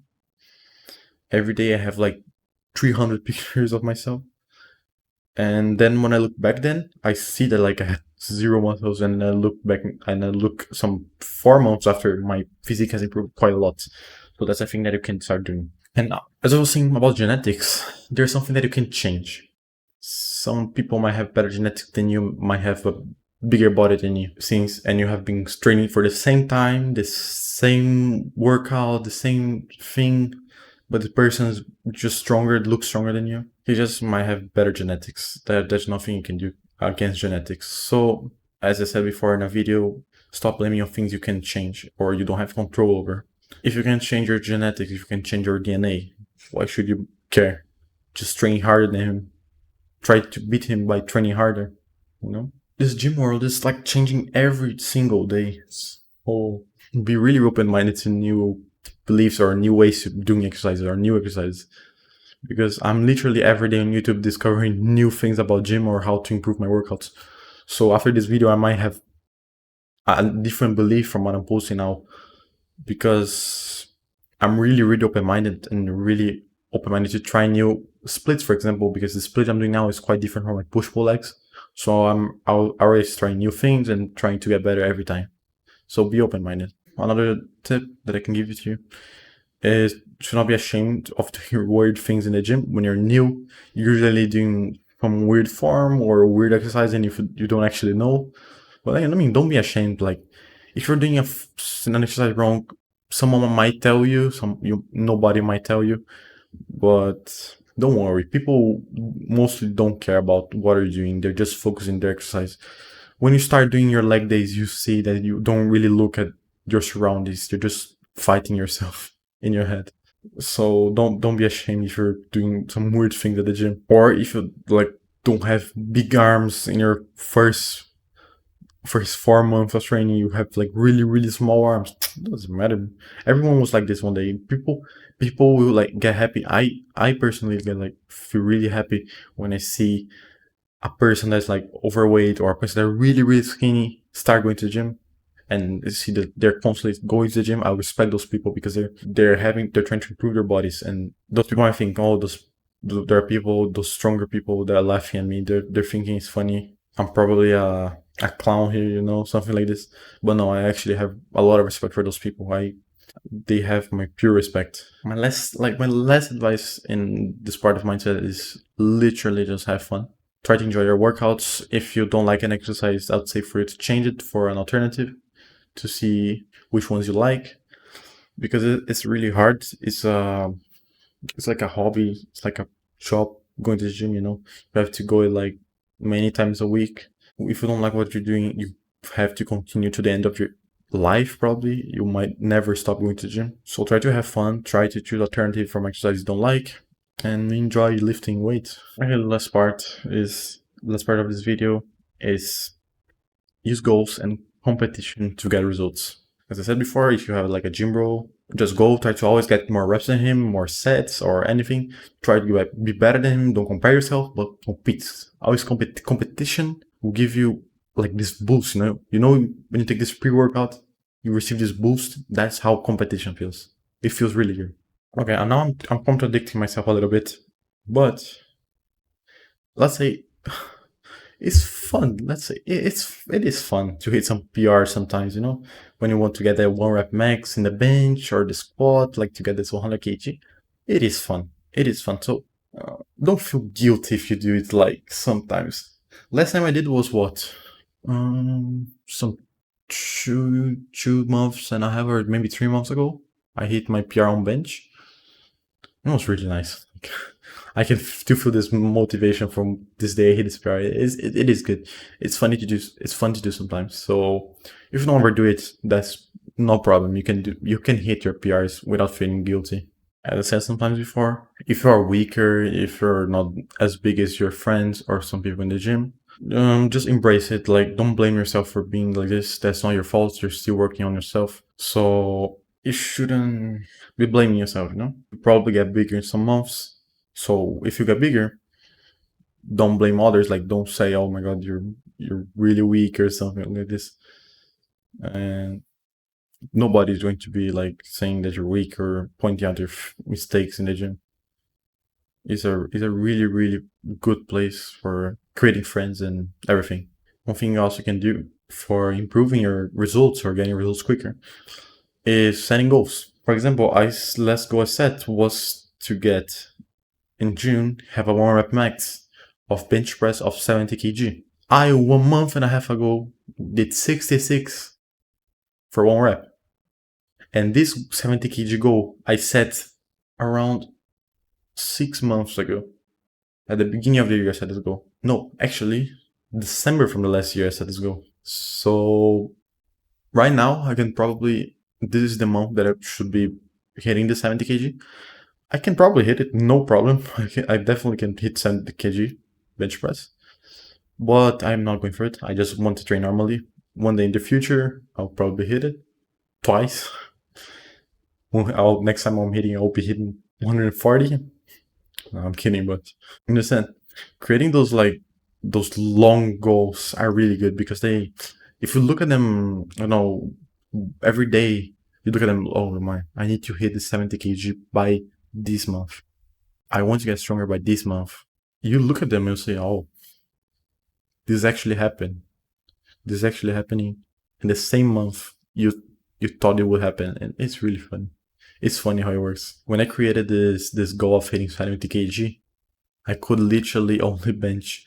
Every day I have like 300 pictures of myself. And then when I look back then, I see that like I had 0 muscles, and I look back and I look some 4 months after, my physique has improved quite a lot. So that's a thing that you can start doing. And as I was saying about genetics, there's something that you can change. Some people might have better genetics than you, might have a bigger body than you, and you have been training for the same time, the same workout, the same thing, but the person is just stronger, looks stronger than you. He just might have better genetics. There's nothing you can do against genetics. So, as I said before in a video, stop blaming on things you can change or you don't have control over. If you can change your genetics, if you can change your DNA, why should you care? Just train harder than him. Try to beat him by training harder, This gym world is like changing every single day. So be really open-minded to new beliefs or new ways of doing exercises or new exercises. Because I'm literally every day on YouTube discovering new things about gym or how to improve my workouts. So after this video, I might have a different belief from what I'm posting now, because I'm really, really open-minded and really open-minded to try new splits, for example, because the split I'm doing now is quite different from my push-pull legs. So I'll always try new things and trying to get better every time. So be open-minded. Another tip that I can give to you is to not be ashamed of doing weird things in the gym. When you're new, you're usually doing some weird form or weird exercise, and if you don't actually know, well, I mean, don't be ashamed. Like, if you're doing an exercise wrong, someone might tell you, nobody might tell you, but don't worry. People mostly don't care about what you're doing. They're just focusing their exercise. When you start doing your leg days, you see that you don't really look at your surroundings. You're just fighting yourself in your head. So don't be ashamed if you're doing some weird things at the gym, or if you like don't have big arms in your first 4 months of training. You have like really small arms. It doesn't matter. Everyone was like this one day. People will like get happy. I personally get like feel really happy when I see a person that's like overweight or a person that's really skinny start going to the gym, and see that they're constantly going to the gym. I respect those people because they're trying to improve their bodies, and those people I think, oh, there are people, those stronger people that are laughing at me. They're thinking it's funny. I'm probably a clown here, something like this. But no, I actually have a lot of respect for those people. They have my pure respect. My last advice in this part of mindset is literally just have fun. Try to enjoy your workouts. If you don't like an exercise, I'd say for you to change it for an alternative to see which ones you like, because it's really hard. It's like a hobby. It's like a job going to the gym. You have to go like many times a week. If you don't like what you're doing, you have to continue to the end of your life. Probably you might never stop going to the gym. So try to have fun. Try to choose alternative from exercises you don't like, and enjoy lifting weights. Okay, the last part of this video is use goals and competition to get results. As I said before, if you have like a gym bro, just go, try to always get more reps than him, more sets or anything. Try to be better than him. Don't compare yourself, but compete. Always compete. Competition will give you like this boost, when you take this pre-workout, you receive this boost. That's how competition feels. It feels really good. Okay, and now I'm contradicting myself a little bit, but let's say it's fun. Let's say it is fun to hit some PR sometimes, when you want to get that 1 rep max in the bench or the squat, like to get this 100 kg. It is fun. It is fun. So don't feel guilty if you do it like sometimes. Last time I did was what? Some 2 months and a half or maybe 3 months ago. I hit my PR on bench. It was really nice. I can still feel this motivation from this day I hit this PR. It is good. It's funny to do. It's fun to do sometimes. So if you don't overdo it, that's no problem. You can hit your PRs without feeling guilty. As I said sometimes before, if you are weaker, if you're not as big as your friends or some people in the gym, just embrace it. Like, don't blame yourself for being like this. That's not your fault. You're still working on yourself. So you shouldn't be blaming yourself, You probably get bigger in some months. So if you get bigger, don't blame others. Like, don't say, "Oh my God, you're really weak" or something like this. And nobody's going to be like saying that you're weak or pointing out your mistakes in the gym. It's a really good place for creating friends and everything. One thing you also can do for improving your results or getting results quicker is setting goals. For example, last goal I set was to get in June have a 1 rep max of bench press of 70 kg. I 1 month and a half ago did 66 for 1 rep. And this 70 kg goal I set around 6 months ago. At the beginning of the year I set this goal. No, actually, December from the last year I set this goal. So right now I can probably, this is the month that I should be hitting the 70 kg. I can probably hit it, no problem. I definitely can hit 70 kg bench press, but I'm not going for it. I just want to train normally. One day in the future, I'll probably hit it twice. Next time I'm hitting, I'll be hitting 140. No, I'm kidding, but in the sense, creating those long goals are really good because if you look at them, every day, you look at them, oh my, I need to hit the 70 kg by this month. I want to get stronger by this month. You look at them and you say, oh, this actually happened. This is actually happening in the same month you thought it would happen. And it's really fun. It's funny how it works. When I created this goal of hitting 70 kg, I could literally only bench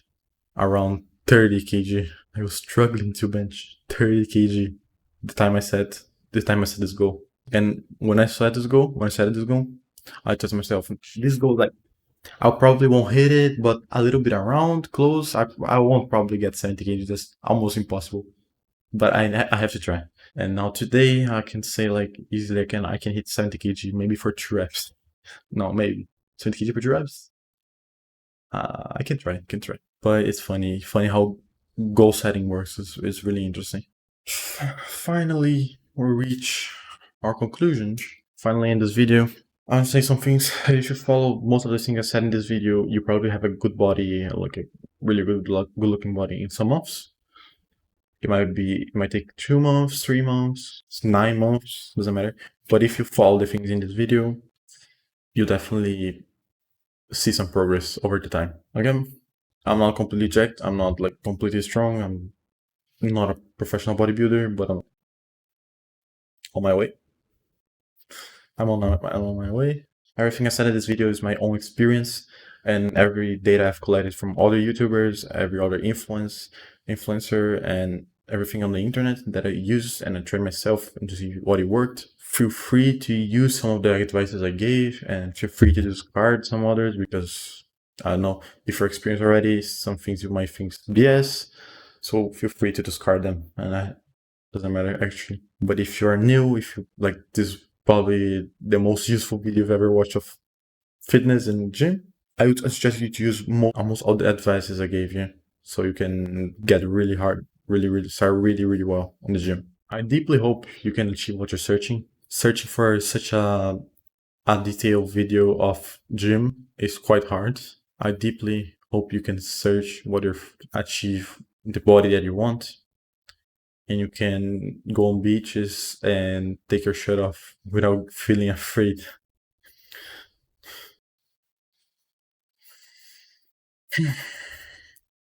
around 30 kg. I was struggling to bench 30 kg. the time I set this goal. And when I set this goal, I told myself, this goal, like, I probably won't hit it, but a little bit around, close. I won't probably get 70 kg. That's almost impossible. But I have to try. And now today I can say, like, easily I can hit 70 kg maybe for 2 reps. No, maybe 70 kg for 2 reps. I can try. But it's funny how goal setting works. Is really interesting. Finally, we reach our conclusion. Finally, in this video, I'll say some things that you should follow. Most of the things I said in this video, you probably have a good body, like a really good looking body in some months. It might take 2 months, 3 months, 9 months, doesn't matter. But if you follow the things in this video, you'll definitely see some progress over the time. Again, I'm not completely jacked. I'm not like completely strong. I'm not a professional bodybuilder, but I'm on my way. I'm on my way. Everything I said in this video is my own experience and every data I've collected from other YouTubers, every other influencer, and everything on the internet that I use, and I tried myself and to see what it worked. Feel free to use some of the advices I gave, and feel free to discard some others because I don't know if you're experienced already. Some things you might think BS, so feel free to discard them, and doesn't matter actually. But if you're new, if you like this, probably the most useful video you've ever watched of fitness and gym, I would suggest you to use almost all the advices I gave you, so you can get really hard, start really well in the gym. I deeply hope you can achieve what you're searching. Searching for such a detailed video of gym is quite hard. I deeply hope you can search what you achieve the body that you want, and you can go on beaches and take your shirt off without feeling afraid.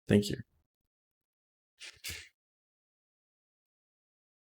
Thank you.